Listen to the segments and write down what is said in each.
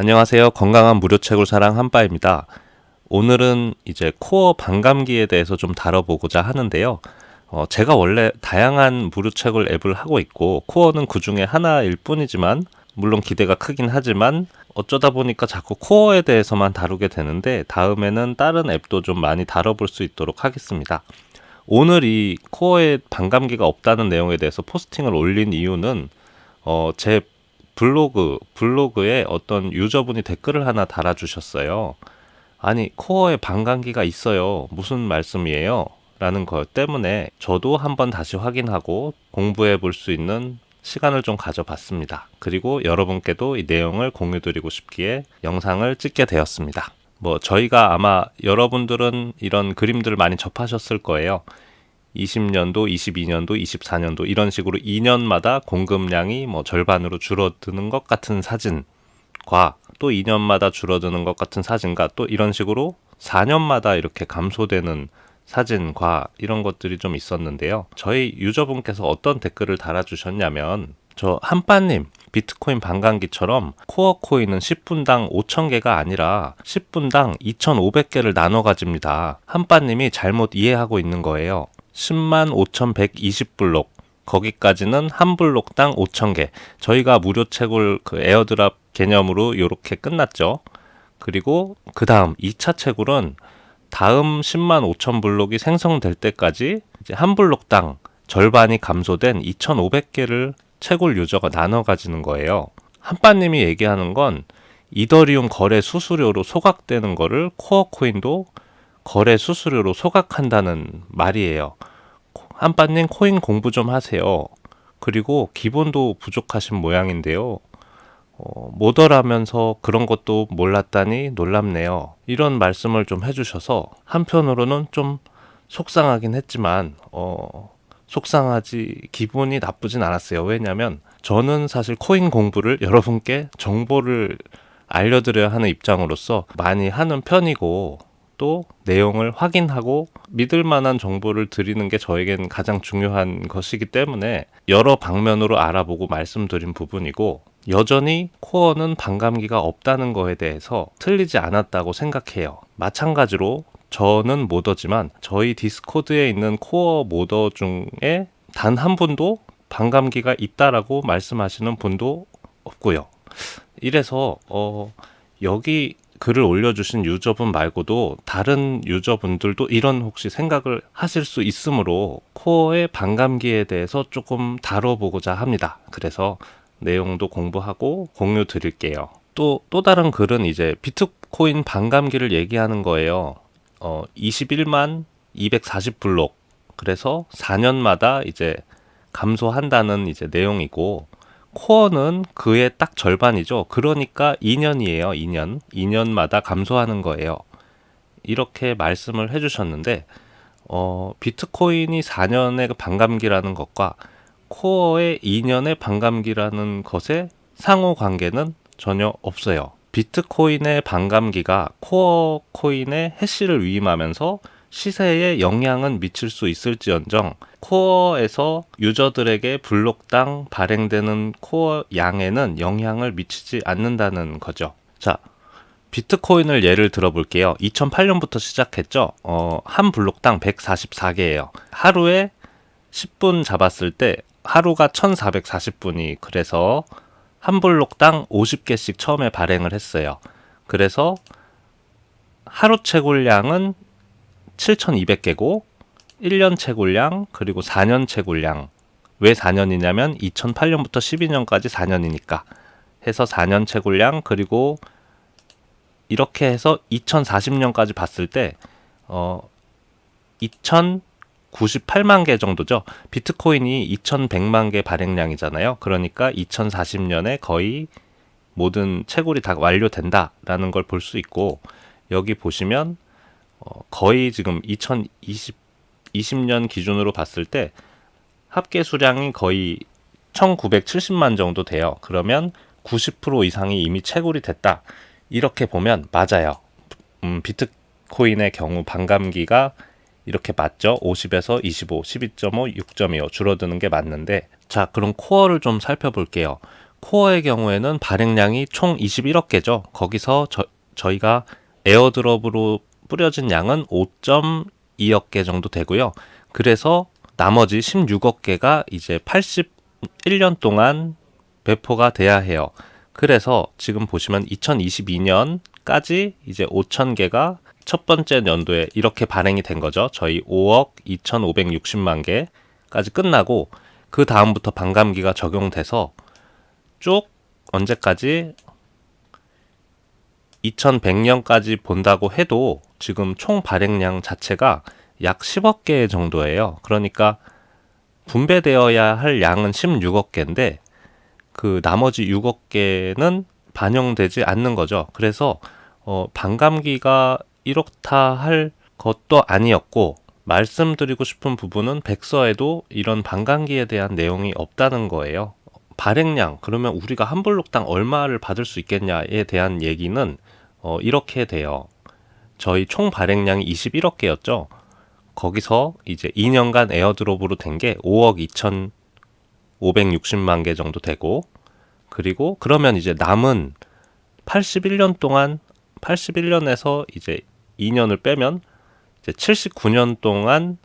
안녕하세요. 건강한 무료채굴 사랑 한빠입니다. 오늘은 이제 코어 반감기에 대해서 좀 다뤄보고자 하는데요. 제가 원래 다양한 무료채굴 앱을 하고 있고 코어는 그 중에 하나일 뿐이지만 물론 기대가 크긴 하지만 어쩌다 보니까 자꾸 코어에 대해서만 다루게 되는데 다음에는 다른 앱도 좀 많이 다뤄볼 수 있도록 하겠습니다. 오늘 이 코어에 반감기가 없다는 내용에 대해서 포스팅을 올린 이유는 제 블로그에 어떤 유저분이 댓글을 하나 달아주셨어요. 아니, 코어에 반감기가 있어요. 무슨 말씀이에요? 라는 것 때문에 저도 한번 다시 확인하고 공부해 볼 수 있는 시간을 좀 가져봤습니다. 그리고 여러분께도 이 내용을 공유드리고 싶기에 영상을 찍게 되었습니다. 저희가 아마 여러분들은 이런 그림들을 많이 접하셨을 거예요. 20년도, 22년도, 24년도 이런 식으로 2년마다 공급량이 절반으로 줄어드는 것 같은 사진과 또 2년마다 줄어드는 것 같은 사진과 또 이런 식으로 4년마다 이렇게 감소되는 사진과 이런 것들이 좀 있었는데요. 저희 유저분께서 어떤 댓글을 달아주셨냐면 저 한빠님 비트코인 반감기처럼 코어 코인은 10분당 5,000개가 아니라 10분당 2,500개를 나눠 가집니다. 한빠님이 잘못 이해하고 있는 거예요. 10만 5,120블록 거기까지는 한 블록당 5,000개. 저희가 무료 채굴 그 에어드랍 개념으로 이렇게 끝났죠. 그리고 그 다음 2차 채굴은 다음 10만 5천 블록이 생성될 때까지 이제 한 블록당 절반이 감소된 2,500개를 채굴 유저가 나눠 가지는 거예요. 한빠님이 얘기하는 건 이더리움 거래 수수료로 소각되는 거를 코어 코인도 거래 수수료로 소각한다는 말이에요. 한빠님 코인 공부 좀 하세요. 그리고 기본도 부족하신 모양인데요. 모더라면서 그런 것도 몰랐다니 놀랍네요. 이런 말씀을 좀 해주셔서 한편으로는 좀 속상하긴 했지만 속상하지 기분이 나쁘진 않았어요. 왜냐하면 저는 사실 코인 공부를 여러분께 정보를 알려드려야 하는 입장으로서 많이 하는 편이고 또 내용을 확인하고 믿을 만한 정보를 드리는 게 저에겐 가장 중요한 것이기 때문에 여러 방면으로 알아보고 말씀드린 부분이고 여전히 코어는 반감기가 없다는 거에 대해서 틀리지 않았다고 생각해요. 마찬가지로 저는 모더지만 저희 디스코드에 있는 코어 모더 중에 단 한 분도 반감기가 있다라고 말씀하시는 분도 없고요. 이래서 여기 글을 올려주신 유저분 말고도 다른 유저분들도 이런 혹시 생각을 하실 수 있으므로 코어의 반감기에 대해서 조금 다뤄보고자 합니다. 그래서 내용도 공부하고 공유 드릴게요. 또 다른 글은 이제 비트코인 반감기를 얘기하는 거예요. 21만 240블록. 그래서 4년마다 이제 감소한다는 이제 내용이고 코어는 그의 딱 절반이죠. 그러니까 2년이에요. 2년. 2년마다 감소하는 거예요. 이렇게 말씀을 해주셨는데 비트코인이 4년의 반감기라는 것과 코어의 2년의 반감기라는 것의 상호 관계는 전혀 없어요. 비트코인의 반감기가 코어 코인의 해시를 위임하면서 시세에 영향은 미칠 수 있을지언정 코어에서 유저들에게 블록당 발행되는 코어 양에는 영향을 미치지 않는다는 거죠. 자, 비트코인을 예를 들어볼게요. 2008년부터 시작했죠. 한 블록당 144개예요. 하루에 10분 잡았을 때 하루가 1440분이 그래서 한 블록당 50개씩 처음에 발행을 했어요. 그래서 하루 채굴량은 7200개고 1년 채굴량 그리고 4년 채굴량 왜 4년이냐면 2008년부터 12년까지 4년이니까 해서 4년 채굴량 그리고 이렇게 해서 2040년까지 봤을 때 2098만 개 정도죠. 비트코인이 2100만 개 발행량이잖아요. 그러니까 2040년에 거의 모든 채굴이 다 완료된다라는 걸 볼 수 있고 여기 보시면 거의 지금 2020년 기준으로 봤을 때 합계 수량이 거의 1970만 정도 돼요. 그러면 90% 이상이 이미 채굴이 됐다. 이렇게 보면 맞아요. 비트코인의 경우 반감기가 이렇게 맞죠? 50에서 25, 12.5, 6.25 줄어드는 게 맞는데 자, 그럼 코어를 좀 살펴볼게요. 코어의 경우에는 발행량이 총 21억 개죠. 거기서 저희가 에어드롭으로 뿌려진 양은 5.2억 개 정도 되고요. 그래서 나머지 16억 개가 이제 81년 동안 배포가 돼야 해요. 그래서 지금 보시면 2022년까지 이제 5천 개가 첫 번째 연도에 이렇게 발행이 된 거죠. 저희 5억 2,560만 개까지 끝나고 그 다음부터 반감기가 적용돼서 쭉 언제까지 2100년까지 본다고 해도 지금 총 발행량 자체가 약 10억 개 정도예요. 그러니까 분배되어야 할 양은 16억 개인데 그 나머지 6억 개는 반영되지 않는 거죠. 그래서 반감기가 이렇다 할 것도 아니었고, 말씀드리고 싶은 부분은 백서에도 이런 반감기에 대한 내용이 없다는 거예요. 발행량, 그러면 우리가 한 블록당 얼마를 받을 수 있겠냐에 대한 얘기는 이렇게 돼요. 저희 총 발행량이 21억 개였죠. 거기서 이제 2년간 에어드롭으로 된 게 5억 2,560만 개 정도 되고, 그리고 그러면 이제 남은 81년 동안 81년에서 이제 2년을 빼면 이제 79년 동안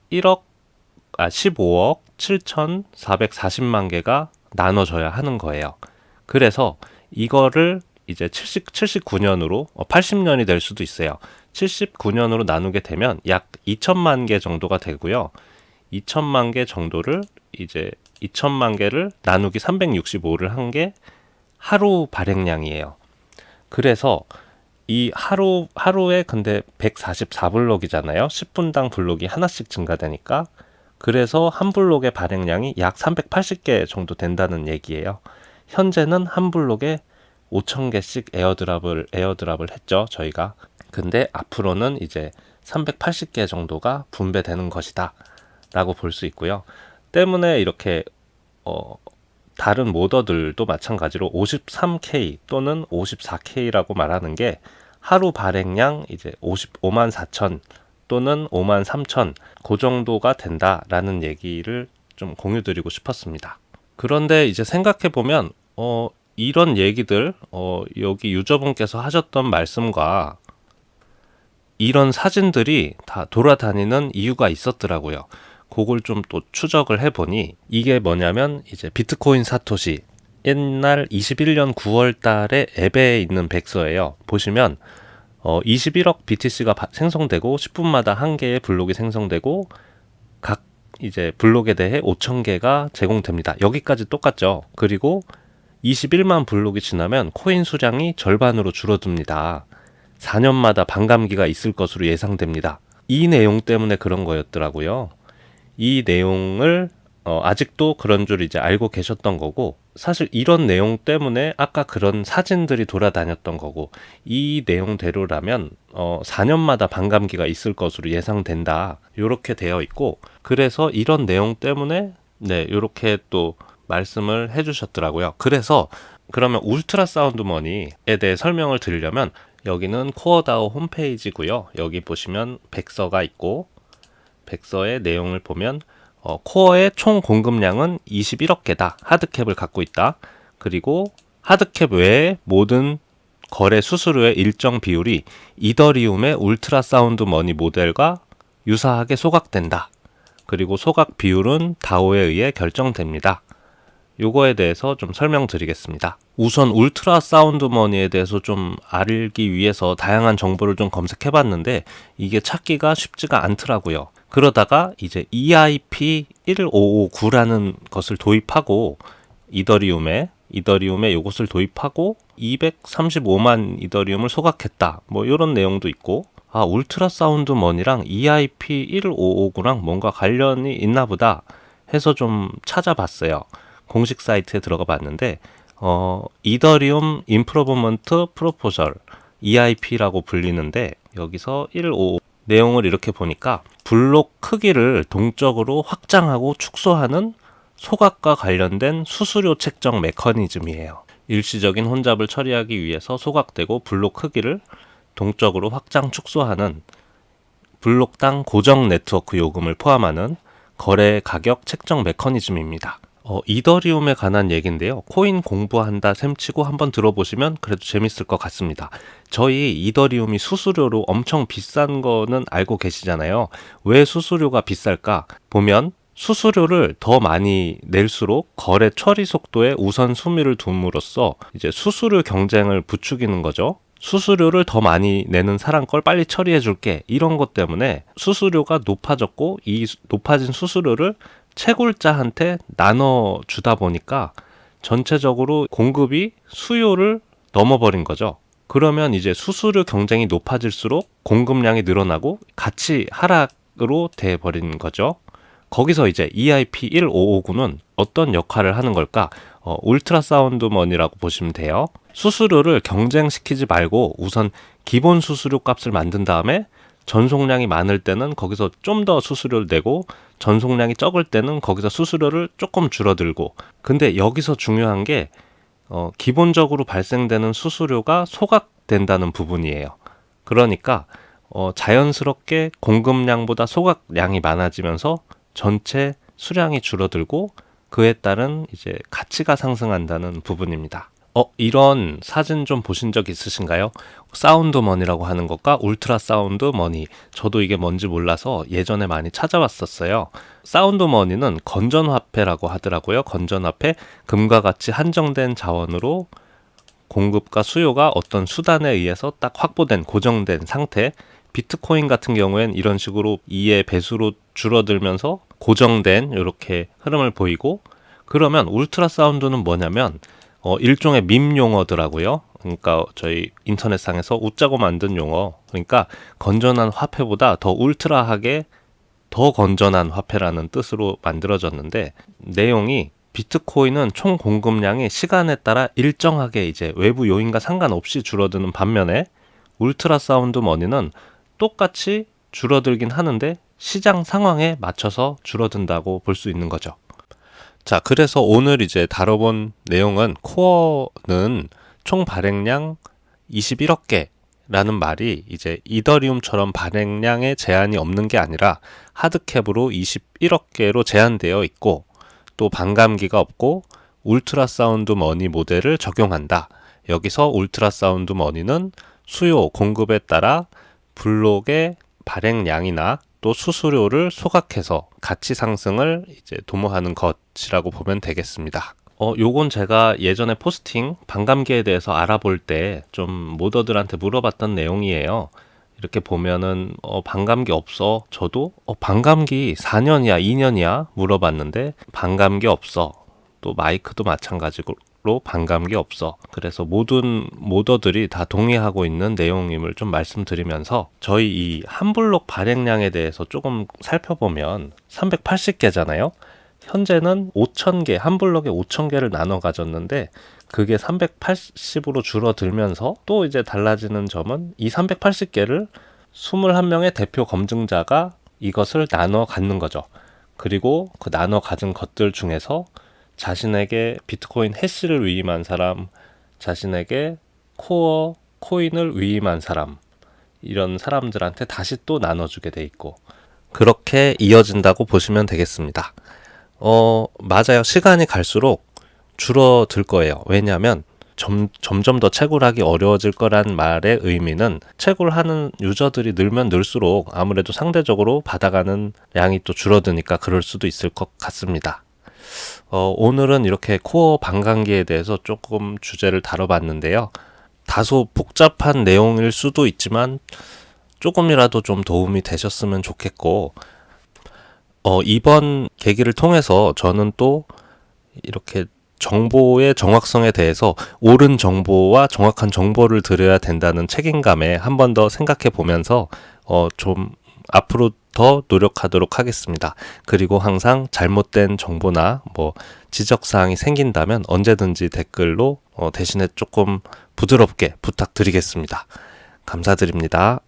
15억 7,440만 개가 나눠져야 하는 거예요. 그래서 이거를 이제 79년으로 80년이 될 수도 있어요. 79년으로 나누게 되면 약 2천만 개 정도가 되고요. 2천만 개 정도를 이제 2천만 개를 나누기 365를 한 게 하루 발행량이에요. 그래서 이 하루에 근데 144블록이잖아요. 10분당 블록이 하나씩 증가되니까. 그래서 한 블록의 발행량이 약 380개 정도 된다는 얘기예요. 현재는 한 블록에 5,000개씩 에어드랍을 했죠, 저희가. 근데 앞으로는 이제 380개 정도가 분배되는 것이다 라고 볼 수 있고요. 때문에 이렇게 다른 모더들도 마찬가지로 53K 또는 54K라고 말하는 게 하루 발행량 이제 55만 4천 또는 5만 3천 그 정도가 된다라는 얘기를 좀 공유드리고 싶었습니다. 그런데 이제 생각해 보면 이런 얘기들 여기 유저분께서 하셨던 말씀과 이런 사진들이 다 돌아다니는 이유가 있었더라고요. 그걸 좀 또 추적을 해보니 이게 뭐냐면 이제 비트코인 사토시 옛날 21년 9월 달에 앱에 있는 백서예요. 보시면 21억 BTC가 생성되고 10분마다 한 개의 블록이 생성되고 각 이제 블록에 대해 5,000개가 제공됩니다. 여기까지 똑같죠. 그리고 21만 블록이 지나면 코인 수량이 절반으로 줄어듭니다. 4년마다 반감기가 있을 것으로 예상됩니다. 이 내용 때문에 그런 거였더라고요. 이 내용을 아직도 그런 줄 이제 알고 계셨던 거고, 사실 이런 내용 때문에 아까 그런 사진들이 돌아다녔던 거고, 이 내용대로라면 4년마다 반감기가 있을 것으로 예상된다 요렇게 되어 있고, 그래서 이런 내용 때문에 요렇게 또 말씀을 해주셨더라고요. 그래서 그러면 울트라 사운드 머니에 대해 설명을 드리려면 여기는 코어다오 홈페이지고요. 여기 보시면 백서가 있고, 백서의 내용을 보면 코어의 총 공급량은 21억 개다. 하드캡을 갖고 있다. 그리고 하드캡 외에 모든 거래 수수료의 일정 비율이 이더리움의 울트라 사운드 머니 모델과 유사하게 소각된다. 그리고 소각 비율은 다오에 의해 결정됩니다. 요거에 대해서 좀 설명드리겠습니다. 우선 울트라 사운드 머니에 대해서 좀 알기 위해서 다양한 정보를 좀 검색해봤는데 이게 찾기가 쉽지가 않더라고요. 그러다가 이제 EIP1559라는 것을 도입하고 이더리움에 요것을 도입하고 235만 이더리움을 소각했다. 뭐 이런 내용도 있고, 울트라 사운드 머니랑 EIP1559랑 뭔가 관련이 있나 보다 해서 좀 찾아봤어요. 공식 사이트에 들어가 봤는데 이더리움 임프로브먼트 프로포절 EIP라고 불리는데, 여기서 155 내용을 이렇게 보니까 블록 크기를 동적으로 확장하고 축소하는 소각과 관련된 수수료 책정 메커니즘이에요. 일시적인 혼잡을 처리하기 위해서 소각되고 블록 크기를 동적으로 확장 축소하는 블록당 고정 네트워크 요금을 포함하는 거래 가격 책정 메커니즘입니다. 이더리움에 관한 얘기인데요. 코인 공부한다 셈치고 한번 들어보시면 그래도 재밌을 것 같습니다. 저희 이더리움이 수수료로 엄청 비싼 거는 알고 계시잖아요. 왜 수수료가 비쌀까? 보면 수수료를 더 많이 낼수록 거래 처리 속도에 우선 순위를 둠으로써 이제 수수료 경쟁을 부추기는 거죠. 수수료를 더 많이 내는 사람 걸 빨리 처리해 줄게. 이런 것 때문에 수수료가 높아졌고 이 높아진 수수료를 채굴자한테 나눠 주다 보니까 전체적으로 공급이 수요를 넘어버린 거죠. 그러면 이제 수수료 경쟁이 높아질수록 공급량이 늘어나고 같이 하락으로 돼 버린 거죠. 거기서 이제 EIP1559는 어떤 역할을 하는 걸까? 울트라 사운드 머니라고 보시면 돼요. 수수료를 경쟁시키지 말고 우선 기본 수수료 값을 만든 다음에 전송량이 많을 때는 거기서 좀 더 수수료를 내고 전송량이 적을 때는 거기서 수수료를 조금 줄어들고, 근데 여기서 중요한 게 기본적으로 발생되는 수수료가 소각된다는 부분이에요. 그러니까 자연스럽게 공급량보다 소각량이 많아지면서 전체 수량이 줄어들고 그에 따른 이제 가치가 상승한다는 부분입니다. 이런 사진 좀 보신 적 있으신가요? 사운드 머니라고 하는 것과 울트라 사운드 머니. 저도 이게 뭔지 몰라서 예전에 많이 찾아봤었어요. 사운드 머니는 건전화폐라고 하더라고요. 건전화폐, 금과 같이 한정된 자원으로 공급과 수요가 어떤 수단에 의해서 딱 확보된 고정된 상태. 비트코인 같은 경우엔 이런 식으로 2의 배수로 줄어들면서 고정된 이렇게 흐름을 보이고, 그러면 울트라 사운드는 뭐냐면 일종의 밈 용어더라고요. 그러니까 저희 인터넷상에서 웃자고 만든 용어. 그러니까 건전한 화폐보다 더 울트라하게 더 건전한 화폐라는 뜻으로 만들어졌는데, 내용이 비트코인은 총 공급량이 시간에 따라 일정하게 이제 외부 요인과 상관없이 줄어드는 반면에 울트라 사운드 머니는 똑같이 줄어들긴 하는데 시장 상황에 맞춰서 줄어든다고 볼 수 있는 거죠. 자, 그래서 오늘 이제 다뤄본 내용은 코어는 총 발행량 21억 개라는 말이 이제 이더리움처럼 발행량에 제한이 없는 게 아니라 하드캡으로 21억 개로 제한되어 있고, 또 반감기가 없고 울트라 사운드 머니 모델을 적용한다. 여기서 울트라 사운드 머니는 수요, 공급에 따라 블록의 발행량이나 또 수수료를 소각해서 가치 상승을 이제 도모하는 것이라고 보면 되겠습니다. 요건 제가 예전에 포스팅 반감기에 대해서 알아볼 때 좀 모더들한테 물어봤던 내용이에요. 이렇게 보면은 반감기 없어. 저도 반감기 4년이야, 2년이야 물어봤는데 반감기 없어. 또 마이크도 마찬가지로 반감기 없어. 그래서 모든 모더들이 다 동의하고 있는 내용임을 좀 말씀드리면서, 저희 이 한 블록 발행량에 대해서 조금 살펴보면 380개잖아요. 현재는 5,000개, 한 블록에 5,000개를 나눠 가졌는데 그게 380으로 줄어들면서, 또 이제 달라지는 점은 이 380개를 21명의 대표 검증자가 이것을 나눠 갖는 거죠. 그리고 그 나눠 가진 것들 중에서 자신에게 비트코인 해시를 위임한 사람, 자신에게 코어 코인을 위임한 사람, 이런 사람들한테 다시 또 나눠주게 돼 있고, 그렇게 이어진다고 보시면 되겠습니다. 맞아요. 시간이 갈수록 줄어들 거예요. 왜냐하면 점점 더 채굴하기 어려워질 거란 말의 의미는, 채굴하는 유저들이 늘면 늘수록 아무래도 상대적으로 받아가는 양이 또 줄어드니까 그럴 수도 있을 것 같습니다. 오늘은 이렇게 코어 반감기에 대해서 조금 주제를 다뤄봤는데요. 다소 복잡한 내용일 수도 있지만 조금이라도 좀 도움이 되셨으면 좋겠고, 이번 계기를 통해서 저는 또 이렇게 정보의 정확성에 대해서 옳은 정보와 정확한 정보를 드려야 된다는 책임감에 한 번 더 생각해 보면서 좀 앞으로 더 노력하도록 하겠습니다. 그리고 항상 잘못된 정보나 뭐 지적사항이 생긴다면 언제든지 댓글로 대신에 조금 부드럽게 부탁드리겠습니다. 감사드립니다.